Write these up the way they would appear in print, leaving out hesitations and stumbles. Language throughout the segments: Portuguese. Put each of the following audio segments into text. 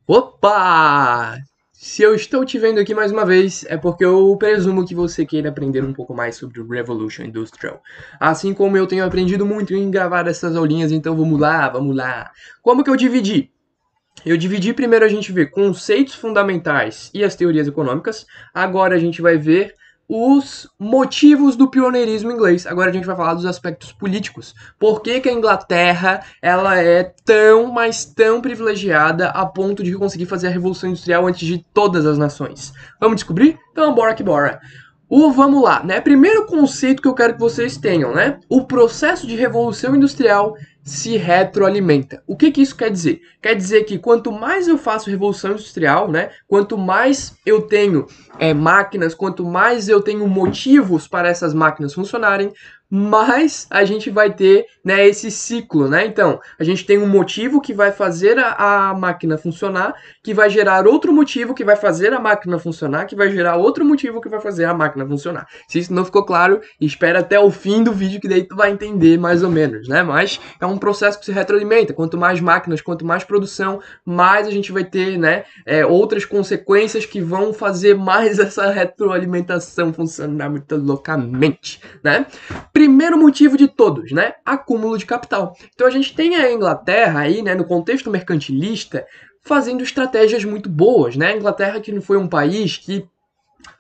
Opa! Se eu estou te vendo aqui mais uma vez, é porque eu presumo que você queira aprender um pouco mais sobre o Revolution Industrial. Assim como eu tenho aprendido muito em gravar essas aulinhas, então vamos lá, vamos lá. Como que eu dividi? Eu dividi primeiro a gente ver conceitos fundamentais e as teorias econômicas. Agora a gente vai ver os motivos do pioneirismo inglês. Agora a gente vai falar dos aspectos políticos. Por que que a Inglaterra ela é tão, mas tão privilegiada a ponto de conseguir fazer a Revolução Industrial antes de todas as nações? Vamos descobrir? Então bora que bora. Vamos lá, né? Primeiro conceito que eu quero que vocês tenham, né? O processo de revolução industrial se retroalimenta. O que que isso quer dizer? Quer dizer que quanto mais eu faço revolução industrial, né? Quanto mais eu tenho máquinas, quanto mais eu tenho motivos para essas máquinas funcionarem, mais a gente vai ter, né, esse ciclo, né? Então, a gente tem um motivo que vai fazer a máquina funcionar, que vai gerar outro motivo que vai fazer a máquina funcionar, que vai gerar outro motivo que vai fazer a máquina funcionar. Se isso não ficou claro, espera até o fim do vídeo que daí tu vai entender mais ou menos, né? Mas é um processo que se retroalimenta. Quanto mais máquinas, quanto mais produção, mais a gente vai ter, né, outras consequências que vão fazer mais essa retroalimentação funcionar muito loucamente, né? Primeiro motivo de todos, né? Acúmulo de capital. Então a gente tem a Inglaterra aí, né, no contexto mercantilista, fazendo estratégias muito boas, né? A Inglaterra que não foi um país que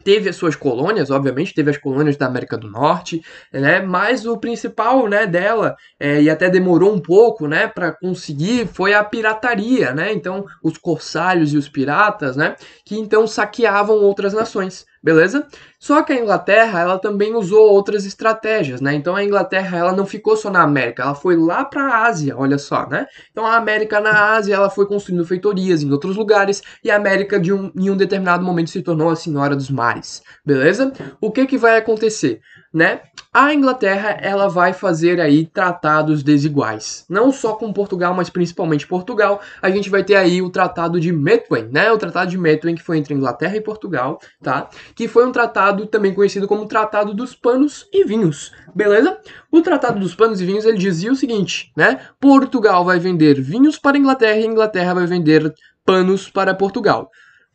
teve as suas colônias, obviamente, teve as colônias da América do Norte, né? Mas o principal, né, dela, e até demorou um pouco, né, para conseguir, foi a pirataria, né? Então, os corsários e os piratas, né, que então saqueavam outras nações, beleza? Só que a Inglaterra, ela também usou outras estratégias, né? Então a Inglaterra, ela não ficou só na América, ela foi lá para a Ásia, olha só, né? Então a América na Ásia, ela foi construindo feitorias em outros lugares e a América em um determinado momento se tornou a senhora dos mares, beleza? O que que vai acontecer, né? A Inglaterra, ela vai fazer aí tratados desiguais, não só com Portugal, mas principalmente Portugal. A gente vai ter aí o Tratado de Methuen, né? O Tratado de Methuen que foi entre Inglaterra e Portugal, tá? Que foi um tratado também conhecido como Tratado dos Panos e Vinhos, beleza? O Tratado dos Panos e Vinhos, ele dizia o seguinte, né? Portugal vai vender vinhos para a Inglaterra e a Inglaterra vai vender panos para Portugal.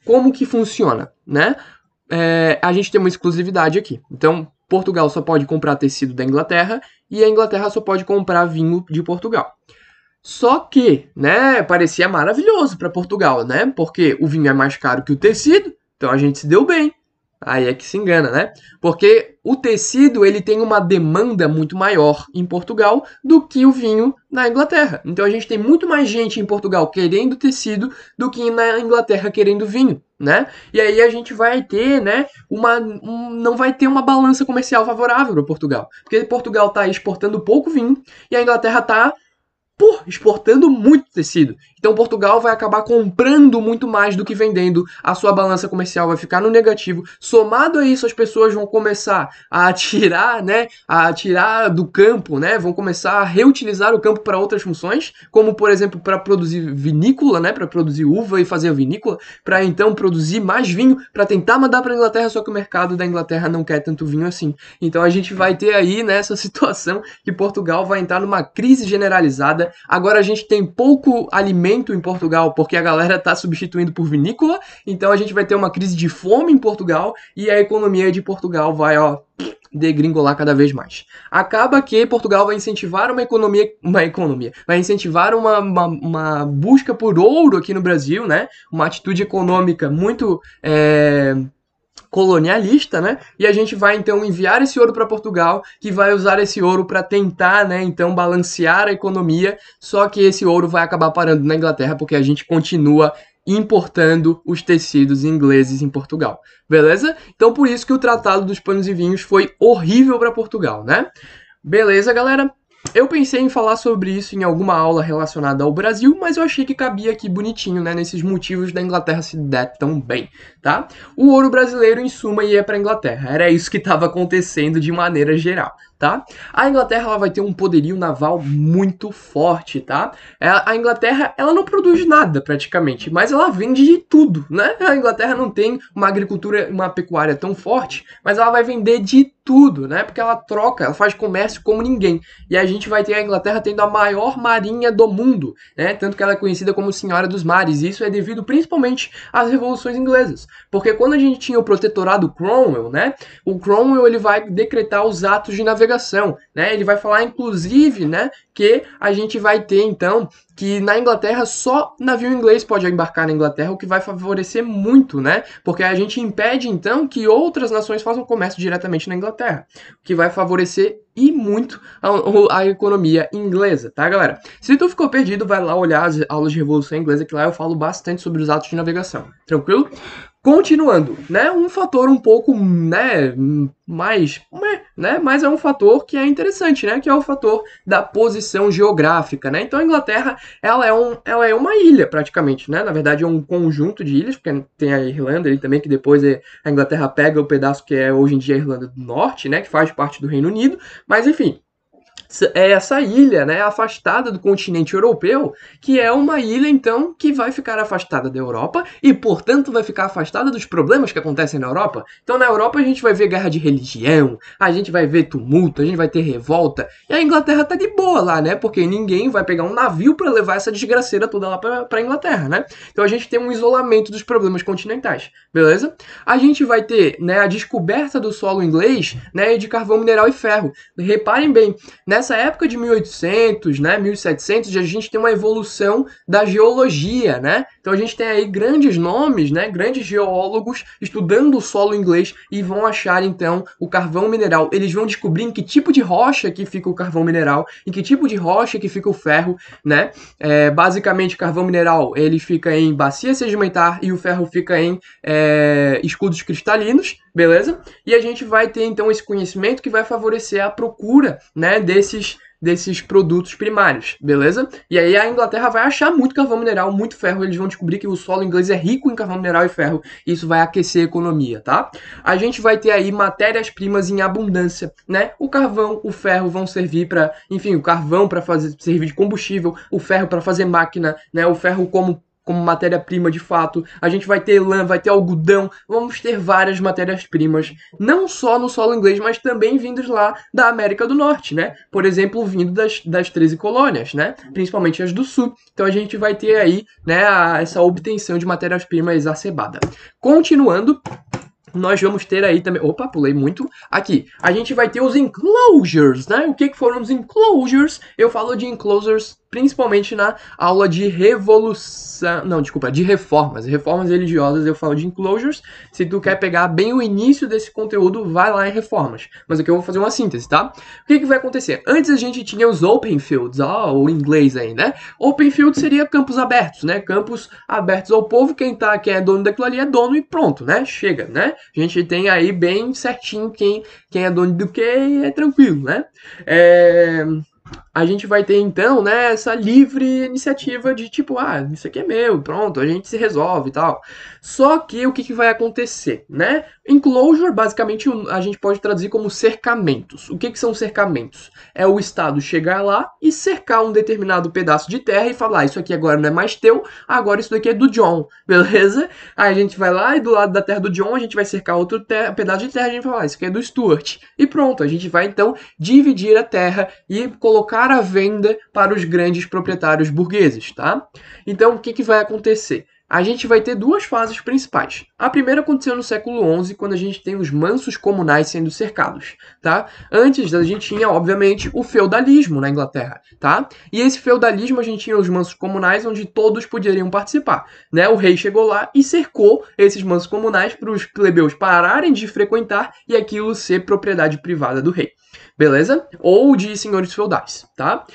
Como que funciona, né? A gente tem uma exclusividade aqui. Então, Portugal só pode comprar tecido da Inglaterra e a Inglaterra só pode comprar vinho de Portugal. Só que, né, parecia maravilhoso para Portugal, né? Porque o vinho é mais caro que o tecido, então a gente se deu bem. Aí é que se engana, né? Porque o tecido, ele tem uma demanda muito maior em Portugal do que o vinho na Inglaterra. Então a gente tem muito mais gente em Portugal querendo tecido do que na Inglaterra querendo vinho, né? E aí a gente vai ter, né, não vai ter uma balança comercial favorável para Portugal. Porque Portugal está exportando pouco vinho e a Inglaterra está exportando muito tecido. Então Portugal vai acabar comprando muito mais do que vendendo, a sua balança comercial vai ficar no negativo. Somado a isso, as pessoas vão começar a tirar, né, a tirar do campo, né, vão começar a reutilizar o campo para outras funções, como por exemplo para produzir vinícola, né, para produzir uva e fazer a vinícola, para então produzir mais vinho, para tentar mandar para a Inglaterra, só que o mercado da Inglaterra não quer tanto vinho assim. Então a gente vai ter aí nessa situação que Portugal vai entrar numa crise generalizada. Agora a gente tem pouco alimento em Portugal, porque a galera está substituindo por vinícola, então a gente vai ter uma crise de fome em Portugal e a economia de Portugal vai, ó, degringolar cada vez mais. Acaba que Portugal vai incentivar vai incentivar uma busca por ouro aqui no Brasil, né? Uma atitude econômica muito colonialista, né? E a gente vai então enviar esse ouro para Portugal, que vai usar esse ouro para tentar, né, então balancear a economia, só que esse ouro vai acabar parando na Inglaterra porque a gente continua importando os tecidos ingleses em Portugal. Beleza? Então por isso que o Tratado dos Panos e Vinhos foi horrível para Portugal, né? Beleza, galera? Eu pensei em falar sobre isso em alguma aula relacionada ao Brasil, mas eu achei que cabia aqui bonitinho, né, nesses motivos da Inglaterra se dar tão bem, tá? O ouro brasileiro, em suma, ia para a Inglaterra. Era isso que estava acontecendo de maneira geral, tá? A Inglaterra ela vai ter um poderio naval muito forte, tá? A Inglaterra ela não produz nada praticamente, mas ela vende de tudo, né? A Inglaterra não tem uma agricultura, uma pecuária tão forte, mas ela vai vender de tudo, né? Porque ela troca, ela faz comércio como ninguém. E a gente vai ter a Inglaterra tendo a maior marinha do mundo, né? Tanto que ela é conhecida como Senhora dos Mares. E isso é devido principalmente às revoluções inglesas. Porque quando a gente tinha o protetorado Cromwell, né? O Cromwell ele vai decretar os atos de navegação, né? Ele vai falar inclusive, né, que a gente vai ter então que na Inglaterra só navio inglês pode embarcar na Inglaterra, o que vai favorecer muito, né? Porque a gente impede então que outras nações façam comércio diretamente na Inglaterra, o que vai favorecer e muito a economia inglesa, tá, galera? Se tu ficou perdido, vai lá olhar as aulas de Revolução Inglesa, que lá eu falo bastante sobre os atos de navegação, tranquilo? Continuando, né, um fator um pouco, né, mais, né, mas é um fator que é interessante, né, que é o fator da posição geográfica, né? Então a Inglaterra, ela é uma ilha praticamente, né? Na verdade é um conjunto de ilhas, porque tem a Irlanda ali também, que depois a Inglaterra pega o pedaço que é hoje em dia a Irlanda do Norte, né, que faz parte do Reino Unido, mas enfim, é essa ilha, né, afastada do continente europeu, que é uma ilha, então, que vai ficar afastada da Europa e, portanto, vai ficar afastada dos problemas que acontecem na Europa. Então, na Europa, a gente vai ver guerra de religião, a gente vai ver tumulto, a gente vai ter revolta, e a Inglaterra tá de boa lá, né, porque ninguém vai pegar um navio para levar essa desgraceira toda lá pra Inglaterra, né. Então, a gente tem um isolamento dos problemas continentais, beleza? A gente vai ter, né, a descoberta do solo inglês, né, de carvão, mineral e ferro. Reparem bem, nessa época de 1800, né, 1700, a gente tem uma evolução da geologia, né? Então a gente tem aí grandes nomes, né, grandes geólogos estudando o solo inglês e vão achar então o carvão mineral. Eles vão descobrir em que tipo de rocha que fica o carvão mineral, em que tipo de rocha que fica o ferro, né? Basicamente, carvão mineral ele fica em bacia sedimentar e o ferro fica em escudos cristalinos, beleza? E a gente vai ter então esse conhecimento que vai favorecer a procura, né, desses produtos primários, beleza? E aí a Inglaterra vai achar muito carvão mineral, muito ferro, eles vão descobrir que o solo inglês é rico em carvão mineral e ferro, e isso vai aquecer a economia, tá? A gente vai ter aí matérias-primas em abundância, né? O carvão, o ferro vão servir para, enfim, o carvão para servir de combustível, o ferro para fazer máquina, né? O ferro como matéria-prima de fato, a gente vai ter lã, vai ter algodão, vamos ter várias matérias-primas, não só no solo inglês, mas também vindos lá da América do Norte, né? Por exemplo, vindo das 13 colônias, né? Principalmente as do Sul. Então a gente vai ter aí, né, essa obtenção de matérias-primas exacerbada. Continuando, nós vamos ter aí também... Opa, pulei muito. Aqui, a gente vai ter os enclosures, né? O que foram os enclosures? Eu falo de enclosures principalmente na aula de revolução... Não, desculpa, de reformas. Reformas religiosas eu falo de enclosures. Se tu quer pegar bem o início desse conteúdo, vai lá em reformas. Mas aqui eu vou fazer uma síntese, tá? O que vai acontecer? Antes a gente tinha os open fields, o inglês aí, né? Open field seria campos abertos, né? Campos abertos ao povo, quem é dono daquilo ali é dono e pronto, né? Chega, né? A gente tem aí bem certinho quem é dono do que e é tranquilo, né? A gente vai ter então, né, essa livre iniciativa de tipo, isso aqui é meu, pronto, a gente se resolve e tal. Só que o que vai acontecer, né? Enclosure, basicamente, a gente pode traduzir como cercamentos. O que são cercamentos? É o Estado chegar lá e cercar um determinado pedaço de terra e falar, isso aqui agora não é mais teu, agora isso daqui é do John, beleza? Aí a gente vai lá e do lado da terra do John a gente vai cercar outro pedaço de terra e a gente vai falar, isso aqui é do Stuart. E pronto, a gente vai então dividir a terra e colocar à venda para os grandes proprietários burgueses, tá? Então, o que vai acontecer? A gente vai ter duas fases principais. A primeira aconteceu no século XI, quando a gente tem os mansos comunais sendo cercados, tá? Antes a gente tinha, obviamente, o feudalismo na Inglaterra, tá? E esse feudalismo a gente tinha os mansos comunais, onde todos poderiam participar, né? O rei chegou lá e cercou esses mansos comunais para os plebeus pararem de frequentar e aquilo ser propriedade privada do rei, beleza? Ou de senhores feudais, tá?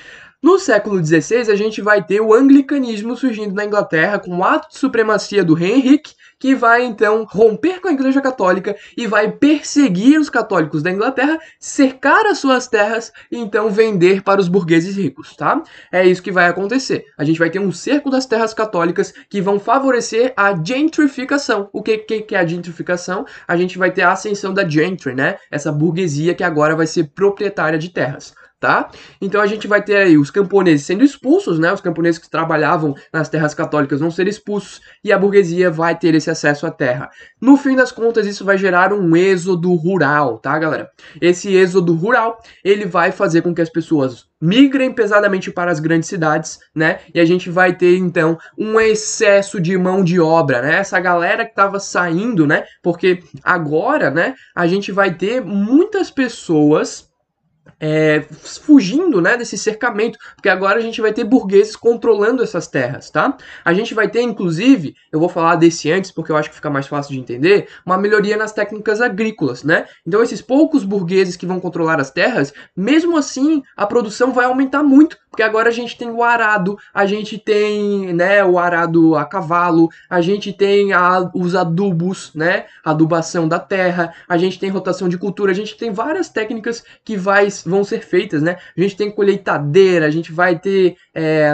No século XVI, a gente vai ter o anglicanismo surgindo na Inglaterra com o ato de supremacia do rei Henrique, que vai então romper com a Igreja Católica e vai perseguir os católicos da Inglaterra, cercar as suas terras e então vender para os burgueses ricos, tá? É isso que vai acontecer. A gente vai ter um cerco das terras católicas que vão favorecer a gentrificação. O que é a gentrificação? A gente vai ter a ascensão da gentry, né? Essa burguesia que agora vai ser proprietária de terras. Tá? Então a gente vai ter aí os camponeses sendo expulsos, né? Os camponeses que trabalhavam nas terras católicas vão ser expulsos e a burguesia vai ter esse acesso à terra. No fim das contas, isso vai gerar um êxodo rural, tá, galera? Esse êxodo rural, ele vai fazer com que as pessoas migrem pesadamente para as grandes cidades, né? E a gente vai ter, então, um excesso de mão de obra, né? Essa galera que estava saindo, né? Porque agora, né, a gente vai ter muitas pessoas fugindo, né, desse cercamento, porque agora a gente vai ter burgueses controlando essas terras, tá? A gente vai ter, inclusive, eu vou falar desse antes porque eu acho que fica mais fácil de entender, uma melhoria nas técnicas agrícolas, né? Então esses poucos burgueses que vão controlar as terras, mesmo assim, a produção vai aumentar muito, porque agora a gente tem o arado, a gente tem, né, o arado a cavalo, a gente tem os adubos, né, adubação da terra, a gente tem rotação de cultura, a gente tem várias técnicas que vão ser feitas, né? A gente tem colheitadeira, a gente vai ter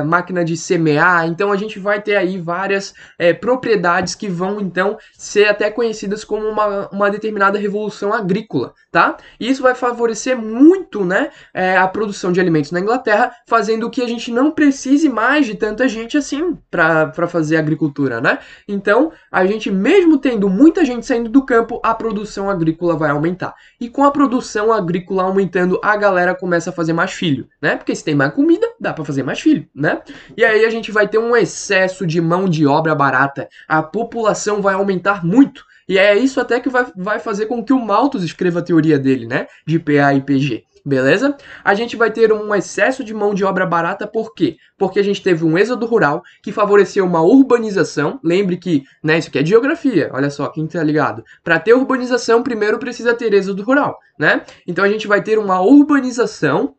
máquina de semear, então a gente vai ter aí várias propriedades que vão então ser até conhecidas como uma determinada revolução agrícola, tá? E isso vai favorecer muito, né, a produção de alimentos na Inglaterra, fazendo que a gente não precise mais de tanta gente assim para fazer agricultura, né? Então, a gente mesmo tendo muita gente saindo do campo, a produção agrícola vai aumentar. E com a produção agrícola aumentando, a galera começa a fazer mais filho, né? Porque se tem mais comida, dá para fazer mais filho, né? E aí a gente vai ter um excesso de mão de obra barata. A população vai aumentar muito. E é isso até que vai fazer com que o Malthus escreva a teoria dele, né? De PA e PG. Beleza? A gente vai ter um excesso de mão de obra barata, por quê? Porque a gente teve um êxodo rural que favoreceu uma urbanização. Lembre que, né, isso aqui é geografia, olha só, quem tá ligado? Para ter urbanização, primeiro precisa ter êxodo rural, né? Então a gente vai ter uma urbanização,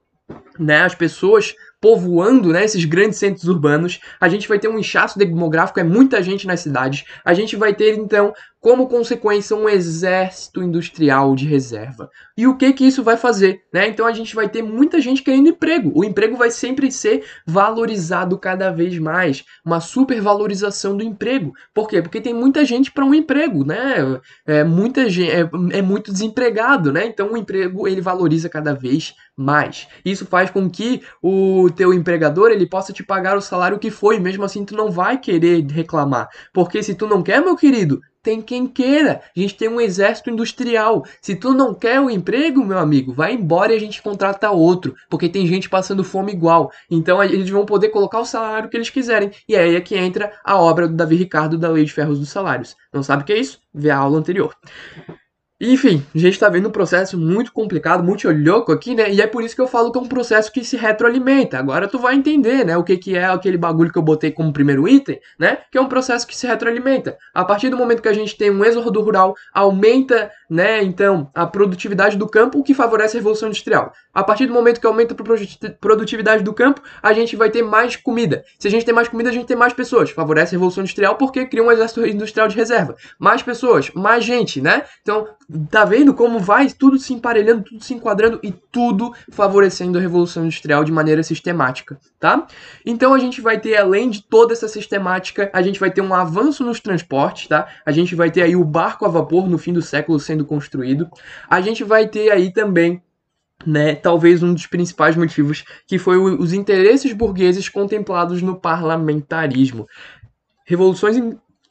né, as pessoas povoando, né, esses grandes centros urbanos, a gente vai ter um inchaço demográfico, é muita gente nas cidades, a gente vai ter, então, como consequência, um exército industrial de reserva. E o que isso vai fazer? Né? Então a gente vai ter muita gente querendo emprego. O emprego vai sempre ser valorizado cada vez mais. Uma supervalorização do emprego. Por quê? Porque tem muita gente para um emprego, né? Muita gente, é muito desempregado, né? Então o emprego ele valoriza cada vez mais. Isso faz com que o teu empregador ele possa te pagar o salário que foi. Mesmo assim tu não vai querer reclamar. Porque se tu não quer, meu querido, tem quem queira. A gente tem um exército industrial. Se tu não quer o emprego, meu amigo, vai embora e a gente contrata outro. Porque tem gente passando fome igual. Então eles vão poder colocar o salário que eles quiserem. E aí é que entra a obra do Davi Ricardo da Lei de Ferros dos Salários. Não sabe o que é isso? Vê a aula anterior. Enfim, a gente tá vendo um processo muito complicado, muito louco aqui, né? E é por isso que eu falo que é um processo que se retroalimenta. Agora tu vai entender, né? O que é aquele bagulho que eu botei como primeiro item, né? Que é um processo que se retroalimenta. A partir do momento que a gente tem um êxodo rural, aumenta, né? Então, a produtividade do campo, o que favorece a Revolução Industrial. A partir do momento que aumenta a produtividade do campo, a gente vai ter mais comida. Se a gente tem mais comida, a gente tem mais pessoas. Favorece a Revolução Industrial porque cria um exército industrial de reserva. Mais pessoas, mais gente, né? Então, tá vendo como vai tudo se emparelhando, tudo se enquadrando e tudo favorecendo a Revolução Industrial de maneira sistemática, tá? Então a gente vai ter, além de toda essa sistemática, a gente vai ter um avanço nos transportes, tá? A gente vai ter aí o barco a vapor no fim do século sendo construído. A gente vai ter aí também, né, talvez um dos principais motivos, que foi os interesses burgueses contemplados no parlamentarismo. Revoluções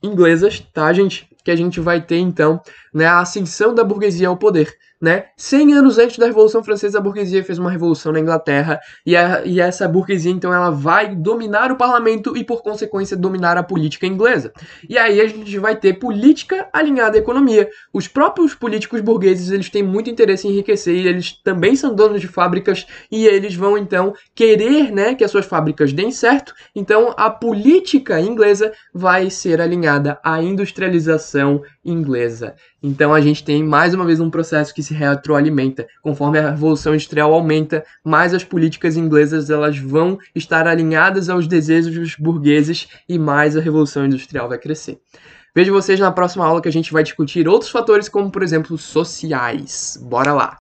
inglesas, tá, gente? Que a gente vai ter, então, né, a ascensão da burguesia ao poder, né? 100 anos antes da Revolução Francesa, a burguesia fez uma revolução na Inglaterra e essa burguesia, então, ela vai dominar o parlamento e, por consequência, dominar a política inglesa. E aí a gente vai ter política alinhada à economia. Os próprios políticos burgueses, eles têm muito interesse em enriquecer e eles também são donos de fábricas e eles vão, então, querer, né, que as suas fábricas deem certo. Então, a política inglesa vai ser alinhada à industrialização inglesa. Então a gente tem mais uma vez um processo que se se retroalimenta. Conforme a Revolução Industrial aumenta, mais as políticas inglesas elas vão estar alinhadas aos desejos dos burgueses e mais a Revolução Industrial vai crescer. Vejo vocês na próxima aula que a gente vai discutir outros fatores como, por exemplo, sociais. Bora lá!